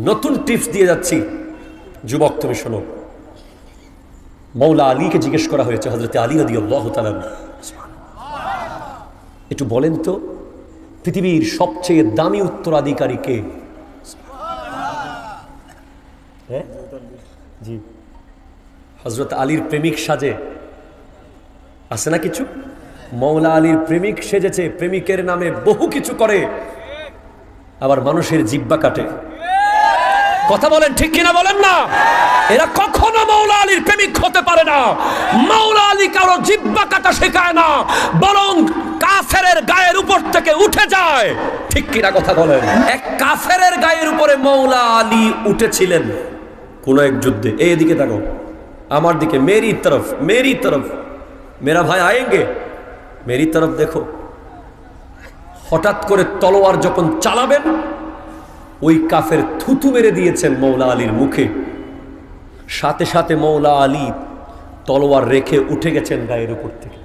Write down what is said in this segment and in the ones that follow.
নতুন টিপস দিয়ে যাচ্ছি, যুবক তুমি শোনো। মৌলা আলীকে জিজ্ঞেস করা হয়েছে, হযরত আলী রাদিয়াল্লাহু তাআলা, একটু বলেন তো পৃথিবীর সবচেয়ে দামি উত্তরাধিকারী কে? হ্যাঁ জি, হযরত আলীর প্রেমিক সাজে আছে না কিছু? মৌলা আলীর প্রেমিক সেজেছে, প্রেমিকের নামে বহু কিছু করে, আবার মানুষের জিহ্বা কাটে। কথা বলেন ঠিক কিনা বলেন না? এরা কখনো মৌলা আলীর প্রেমিক হতে পারে না। মৌলা আলী কারো জিহ্বা কাটা শেখায় না, বরং কাফেরের গায়ের উপর থেকে উঠে যায়। ঠিক কিনা কথা বলেন? এক কাফেরের গায়ের উপরে মৌলা আলী উঠেছিলেন কোন এক যুদ্ধে। এইদিকে দেখো, আমার দিকে, মেরি তরফ, মেরি তরফ, মেরা ভাই আয়েঙ্গে, মেরি তরফ দেখো। হঠাৎ করে তলোয়ার যখন চালাবেন, ওই কাফের থুতু মেরে দিয়েছেন মৌলা আলীর মুখে। সাথে সাথে মৌলা আলী তলোয়ার রেখে উঠে গেছেন গায়ের উপর থেকে।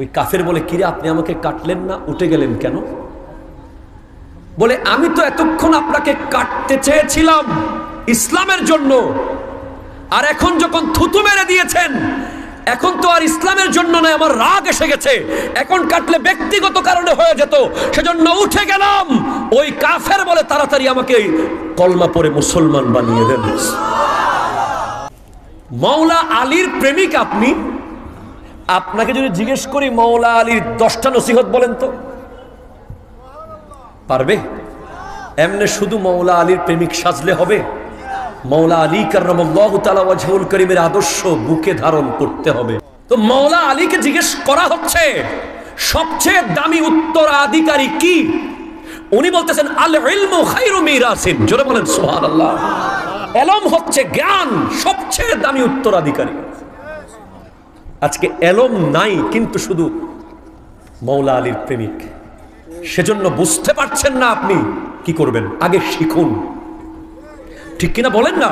ওই কাফের বলে, কিরে আপনি আমাকে কাটলেন না, উঠে গেলেন কেন? বলে, আমি তো এতক্ষণ আপনাকে কাটতে চেয়েছিলাম ইসলামের জন্য, আর এখন যখন থুতু মেরে দিয়েছেন, এখন তো আর ইসলামের জন্য নয়, আমার রাগ এসে গেছে, এখন কাটলে ব্যক্তিগত কারণে হয়ে যেত, সেজন্য উঠে গেলাম। ওই কাফের বলে, তাড়াতাড়ি আমাকে কলমা পড়ে মুসলমান বানিয়ে দেন। মৌলা আলীর প্রেমিক আপনি, আপনাকে যদি জিজ্ঞেস করি মৌলা আলীর 10টা নসিহত বলেন তো পারবে? এমনি শুধু মৌলা আলীর প্রেমিক সাজলে হবে? মৌলা আলী কাররামাল্লাহু তাআলা ওয়াজহুল কারীমের আদর্শ বুকে ধারণ করতে হবে। তো মৌলা আলীকে জিজ্ঞেস করা হচ্ছে সবচেয়ে দামি উত্তরাধিকারী কি? উনি বলতেছেন, আল ইলমু খায়রু মিরাসিন। জোরে বলেন সুবহানাল্লাহ। ইলম হচ্ছে জ্ঞান, সবচেয়ে দামি উত্তরাধিকারী। আজকে ইলম নাই, কিন্তু শুধু মৌলা আলীর প্রেমিক। সেজন্য বুঝতে পারছেন না আপনি কি করবেন। আগে শিখুন, ঠিক কিনা বলেন না?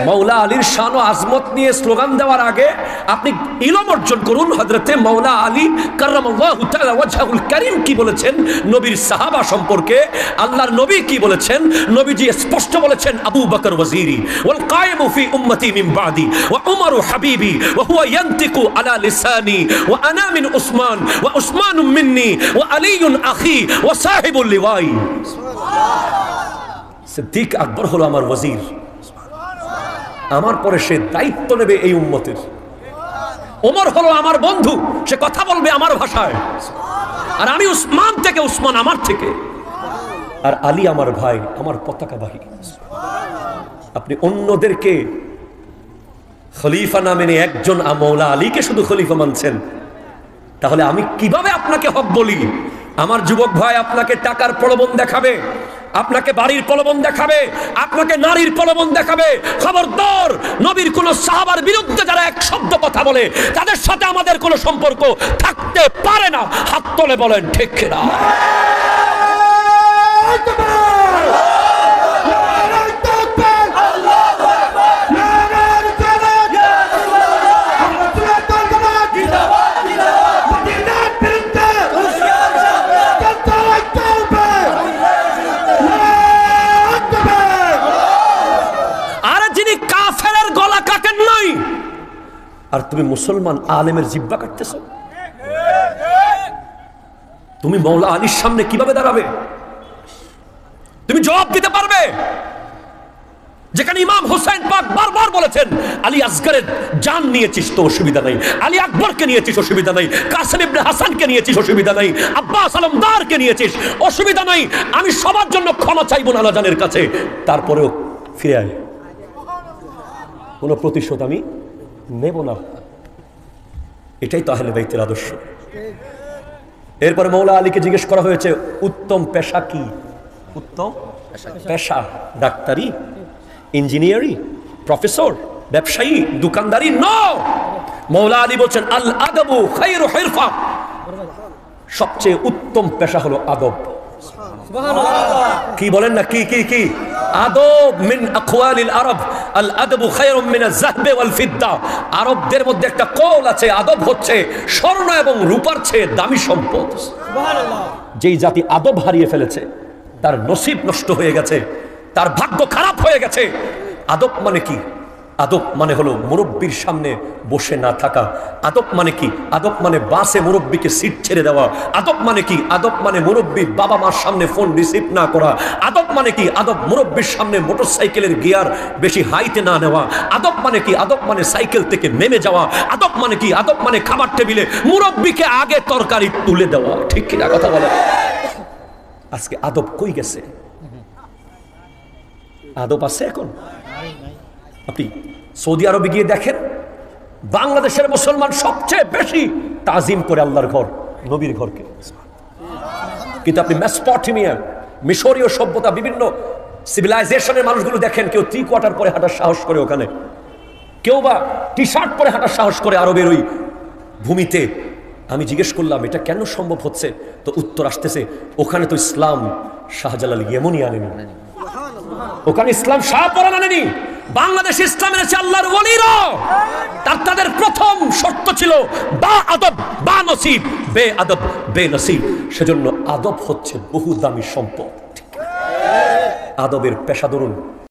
মৌলা আলীর শান ও আজমত নিয়ে স্লোগান দেওয়ার আগে আপনি ইলম অর্জন করুন। হযরতে মৌলা আলী কাররামাল্লাহু তাআলা ওয়াজহুল কারীম কি বলেছেন নবীর সাহাবা সম্পর্কে, আল্লাহর নবী কি বলেছেন? নবীজি স্পষ্ট বলেছেন, আবু বকর ওয়াজিরি ওয়াল কায়েমু ফি উম্মতি মিন বাদি ওয়া উমরু হাবিবি ওয়া হুয়া ইয়ানতিকু আলা লিসানি ওয়া আনা মিন উসমান ওয়া উসমানুম মিন্নি ওয়া আলীউন আখি ওয়া সাহিবুল লিওয়াই। সিদ্দিক আকবর হলো আমার ওয়াজির, আমার পরে সে দায়িত্ব নেবে এই উম্মতের। ওমর হলো আমার বন্ধু, সে কথা বলবে আমার ভাষায়। আর আমি উসমান থেকে, উসমান আমার থেকে। আর আলী আমার ভাই, আমার পতাকাবাহী। আপনি অন্যদেরকে খলিফা না মেনে একজন মৌলা আলীকে শুধু খলিফা মানছেন, তাহলে আমি কিভাবে আপনাকে হক বলি? আমার যুবক ভাই আপনাকে টাকার প্রলোভন দেখাবে, আপনাকে বাড়ির প্রলোভন দেখাবে, আপনাকে নারীর প্রলোভন দেখাবে। খবরদার, নবীর কোন সাহাবার বিরুদ্ধে যারা এক শব্দ কথা বলে, তাদের সাথে আমাদের কোনো সম্পর্ক থাকতে পারে না। হাত তুলে বলেন ঠিক কিনা? আর তুমি মুসলমান আলেমের জিহ্বা কাটতেছ। তুমি মৌলা আলীর সামনে কিভাবে দাঁড়াবে? তুমি জবাব দিতে পারবে? যেখানে ইমাম হোসেন পাক বারবার বলেছেন, আলী আসগরের জান নিয়েছিস তো অসুবিধা নাই, আলী আকবরকে নিয়েছিস অসুবিধা নাই, কাসেম ইবনে হাসানকে নিয়েছিস অসুবিধা নাই, আব্বাস আলমদারকে নিয়েছিস অসুবিধা নাই, আমি সবার জন্য ক্ষমা চাইব না আল্লাহর কাছে, তারপরেও ফিরে আয়, কোনো প্রতিশোধ আমি নেব না। এটাই তো আহলে বাইতের আদর্শ। এরপরে মৌলা আলীকে জিজ্ঞেস করা হয়েছে, উত্তম পেশা কি? উত্তম পেশা ডাক্তারি, ইঞ্জিনিয়ারিং, প্রফেসর, ব্যবসায়ী, দোকানদারি? নো, মৌলা আলী বলছেন, আল আদবু খায়রু হিরফা। সবচেয়ে উত্তম পেশা হলো আদব। কি বলেন না? কি কি কি? আদব মিন আকওয়ালিল আরব, আল আদবু খায়রুম মিনাজ যাহবি ওয়াল ফিদ্দা। আরবদের মধ্যে একটা কওল আছে, আদব হচ্ছে স্বর্ণ এবং রূপার চেয়ে দামি সম্পদ। সুবহানাল্লাহ। যেই জাতি আদব হারিয়ে ফেলেছে, তার নসিব নষ্ট হয়ে গেছে, তার ভাগ্য খারাপ হয়ে গেছে। আদব মানে কি? আদব মানে হলো মুরব্বীর সামনে বসে না থাকা। আদব মানে কি? আদব মানে বাসে মুরব্বীকে সিট ছেড়ে দেওয়া। আদব মানে কি? আদব মানে মুরব্বী বাবা মার সামনে ফোন রিসিভ না করা। আদব মানে কি? আদব মুরব্বীর সামনে মোটরসাইকেলের গিয়ার বেশি হাইতে না নেওয়া। আদব মানে কি? আদব মানে সাইকেল থেকে নেমে যাওয়া। আদব মানে কি? আদব মানে খাবার টেবিলে মুরব্বীকে আগে তরকারি তুলে দেওয়া। ঠিক কিনা কথা বলে? আজকে আদব কই গেছে? আদব আছে এখন? আপনি সৌদি আরবে গিয়ে দেখেন, বাংলাদেশের মুসলমান সবচেয়ে বেশি তাজিম করে আল্লাহর ঘর, নবীর ঘরকে। কিন্তু আপনি মেসোপটেমিয়া, মিশরীয় সভ্যতা, বিভিন্ন সিভিলাইজেশনের মানুষগুলো দেখেন, কেউ 3 কোয়ার্টার পরে হাঁটার সাহস করে ওখানে, কেউ বা টি শার্ট পরে হাঁটার সাহস করে আরবের ওই ভূমিতে। আমি জিজ্ঞেস করলাম এটা কেন সম্ভব হচ্ছে? তো উত্তর আসতেছে, ওখানে তো ইসলাম শাহজালাল ইয়েমনি আনেনি, ওখানে ইসলাম শাহপরান আনেনি। বাংলাদেশ ইসলাম এনেছে আল্লাহর ওলিরা। তাদের প্রথম শর্ত ছিল বা আদব বা নসিব, বে আদব বে নসিব। সেজন্য আদব হচ্ছে বহু দামি সম্পদ। আদবের পেশা ধরুন।